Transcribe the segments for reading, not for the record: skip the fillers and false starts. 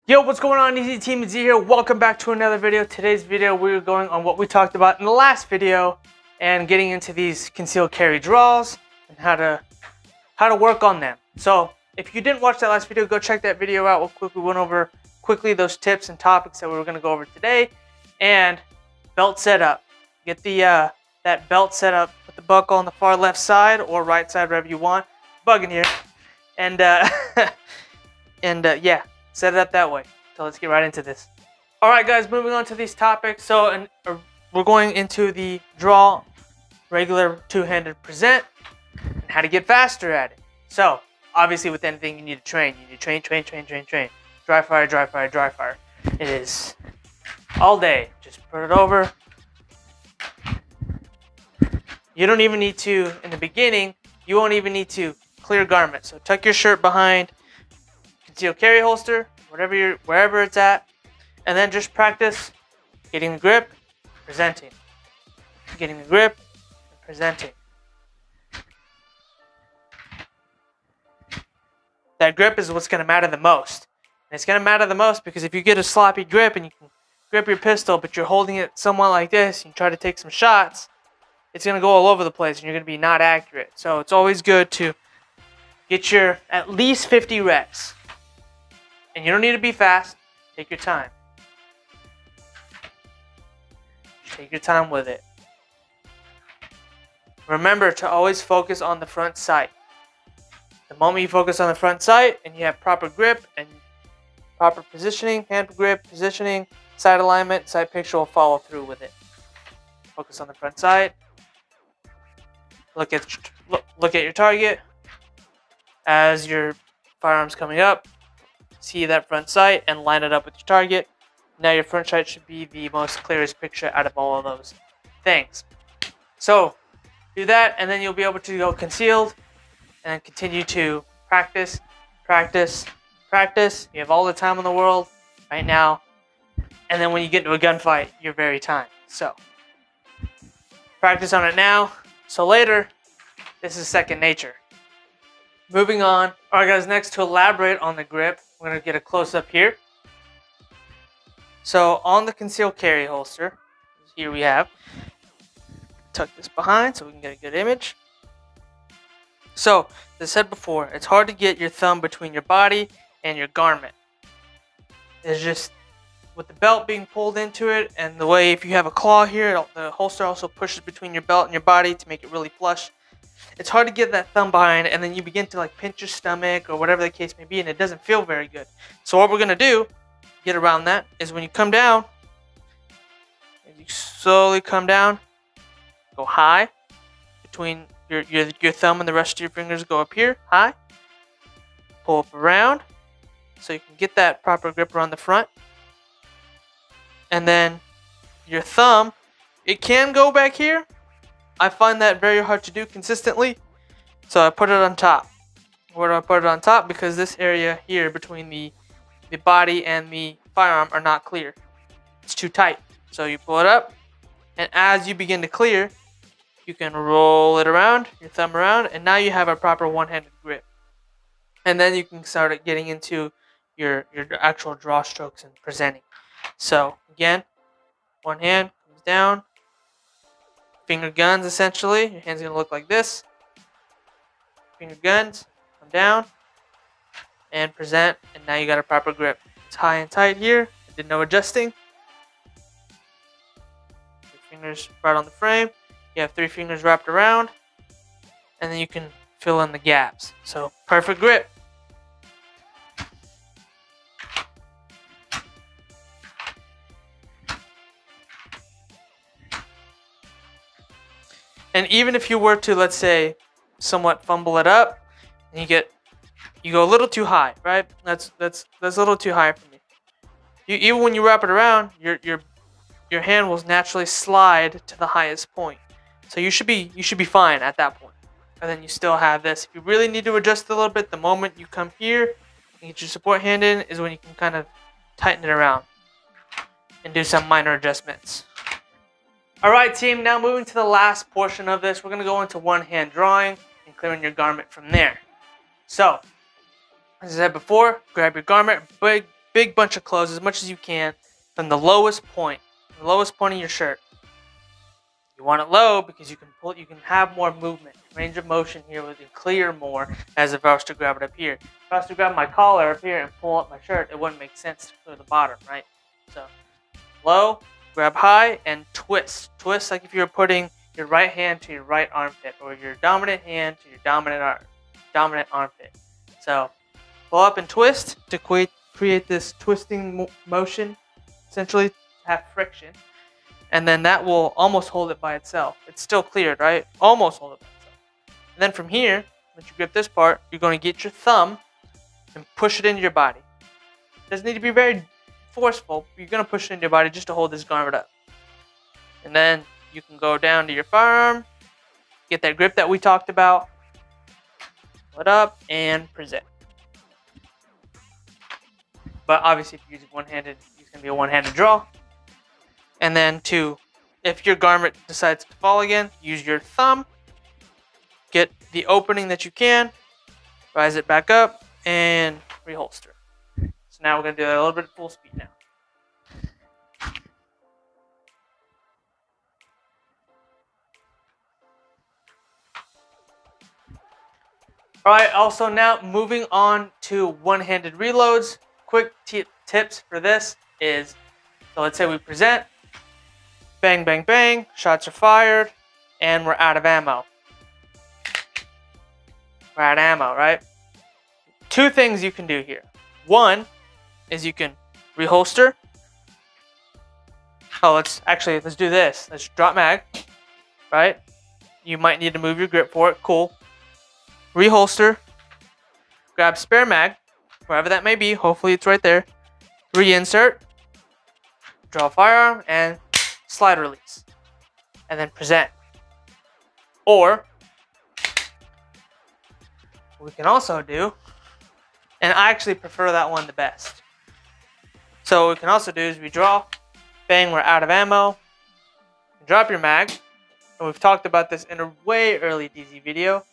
Yo, what's going on, Easy Team Z here. Welcome back to another video. Today's video, we're going on what we talked about in the last video and getting into these concealed carry draws and how to work on them. So if you didn't watch that last video, go check that video out. We'll quickly went over those tips and topics that we were going to go over today. And belt setup. Get the that belt set up with the buckle on the far left side or right side, wherever you want. Bugging here. And yeah. Set it up that way. So let's get right into this. Alright guys, moving on to these topics. So we're going into the draw, regular two-handed present, and how to get faster at it. So, obviously with anything you need to train. You need to train. Dry fire. It is all day. Just put it over. You don't even need to, in the beginning, you won't even need to clear garment. So tuck your shirt behind concealed carry holster, wherever it's at, and then just practice getting the grip, presenting, getting the grip, and presenting. That grip is what's going to matter the most. And it's going to matter the most because if you get a sloppy grip and you can grip your pistol, but you're holding it somewhat like this, and you try to take some shots, it's going to go all over the place and you're going to be not accurate. So it's always good to get your at least 50 reps. And you don't need to be fast. Take your time. Take your time with it. Remember to always focus on the front sight. The moment you focus on the front sight and you have proper grip and proper positioning, hand grip, positioning, sight alignment, sight picture will follow through with it. Focus on the front sight. Look at your target as your firearm's coming up. See that front sight and line it up with your target. Now your front sight should be the most clearest picture out of all of those things. So do that and then you'll be able to go concealed and continue to practice. You have all the time in the world right now. And then when you get into a gunfight, you're very timed. So practice on it now. So later, this is second nature. Moving on. Alright guys, next to elaborate on the grip, we're going to get a close-up here. So on the concealed carry holster, here we have, tuck this behind so we can get a good image. So, as I said before, it's hard to get your thumb between your body and your garment. It's just, with the belt being pulled into it, and the way if you have a claw here, the holster also pushes between your belt and your body to make it really flush. It's hard to get that thumb behind, and then you begin to like pinch your stomach or whatever the case may be, and it doesn't feel very good. So what we're going to do, get around that, is when you come down, as you slowly come down, go high, between your thumb and the rest of your fingers go up here, high, pull up around, so you can get that proper grip around the front, and then your thumb, it can go back here. I find that very hard to do consistently, so I put it on top. Where do I put it on top? Because this area here between the body and the firearm are not clear. It's too tight. So you pull it up, and as you begin to clear, you can roll it around, your thumb around, and now you have a proper one-handed grip. And then you can start getting into your actual draw strokes and presenting. So again, one hand comes down. Finger guns, essentially. Your hand's going to look like this. Finger guns, come down, and present, and now you got a proper grip. It's high and tight here. Did no adjusting. Your fingers right on the frame. You have 3 fingers wrapped around, and then you can fill in the gaps. So, perfect grip. And even if you were to, let's say, somewhat fumble it up, and you go a little too high, right? That's a little too high for me. Even when you wrap it around, your hand will naturally slide to the highest point. So you should be fine at that point. And then you still have this. If you really need to adjust a little bit, the moment you come here and get your support hand in is when you can kind of tighten it around and do some minor adjustments. Alright team, now moving to the last portion of this, we're going to go into one-hand drawing and clearing your garment from there. So, as I said before, grab your garment, big bunch of clothes as much as you can from the lowest point of your shirt. You want it low because you can have more movement, range of motion here with it clear more, as if I was to grab it up here. If I was to grab my collar up here and pull up my shirt, it wouldn't make sense to clear the bottom, right? So low, grab high, and twist. Twist like if you were putting your right hand to your right armpit, or your dominant hand to your dominant armpit. So pull up and twist to create this twisting motion, essentially have friction, and then that will almost hold it by itself. It's still cleared, right? Almost hold it by itself. And then from here, once you grip this part, you're going to get your thumb and push it into your body. It doesn't need to be very forceful. You're going to push it into your body just to hold this garment up. And then you can go down to your firearm, get that grip that we talked about, pull it up, and present. But obviously, if you're using one-handed, it's going to be a one-handed draw. And then if your garment decides to fall again, use your thumb, get the opening that you can, rise it back up, and reholster. So now we're going to do a little bit at full speed now. Alright, also now moving on to one-handed reloads. Quick tips for this is, so let's say we present, bang, bang, bang, shots are fired, and we're out of ammo. We're out of ammo, right? Two things you can do here. One is you can reholster. Oh, let's do this. Let's drop mag, right? You might need to move your grip for it. Cool. Reholster. Grab spare mag, wherever that may be. Hopefully it's right there. Reinsert. Draw firearm and slide release. And then present. Or we can also do, and I actually prefer that one the best. So what we can also do is we draw, bang, we're out of ammo. Drop your mag. And we've talked about this in a way early DZ video.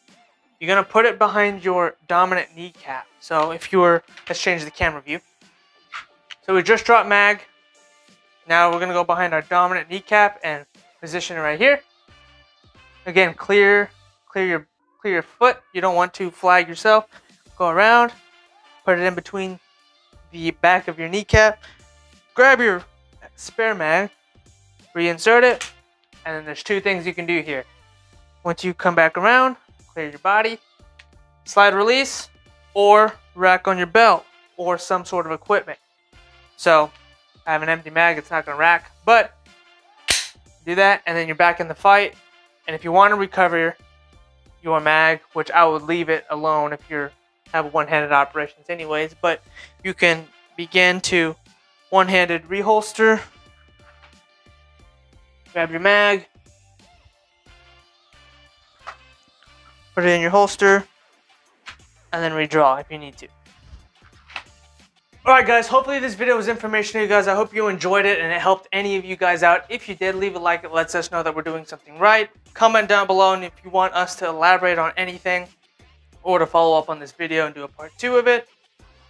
You're going to put it behind your dominant kneecap. So if you were, let's change the camera view. So we just dropped mag. Now we're going to go behind our dominant kneecap and position it right here. Again, clear your foot. You don't want to flag yourself. Go around, put it in between the back of your kneecap. Grab your spare mag, reinsert it, and then there's two things you can do here. Once you come back around, clear your body, slide release, or rack on your belt or some sort of equipment. So I have an empty mag, it's not going to rack, but do that and then you're back in the fight. And if you want to recover your mag, which I would leave it alone if you have one-handed operations anyways, but you can begin to one-handed reholster, grab your mag, put it in your holster, and then redraw if you need to. Alright guys, hopefully this video was informational to you guys. I hope you enjoyed it and it helped any of you guys out. If you did, leave a like. It lets us know that we're doing something right. Comment down below and if you want us to elaborate on anything or to follow up on this video and do a part 2 of it.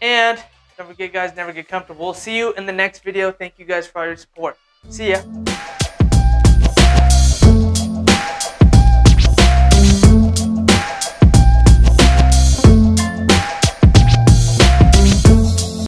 And don't forget guys, never get comfortable. We'll see you in the next video. Thank you guys for all your support. See ya.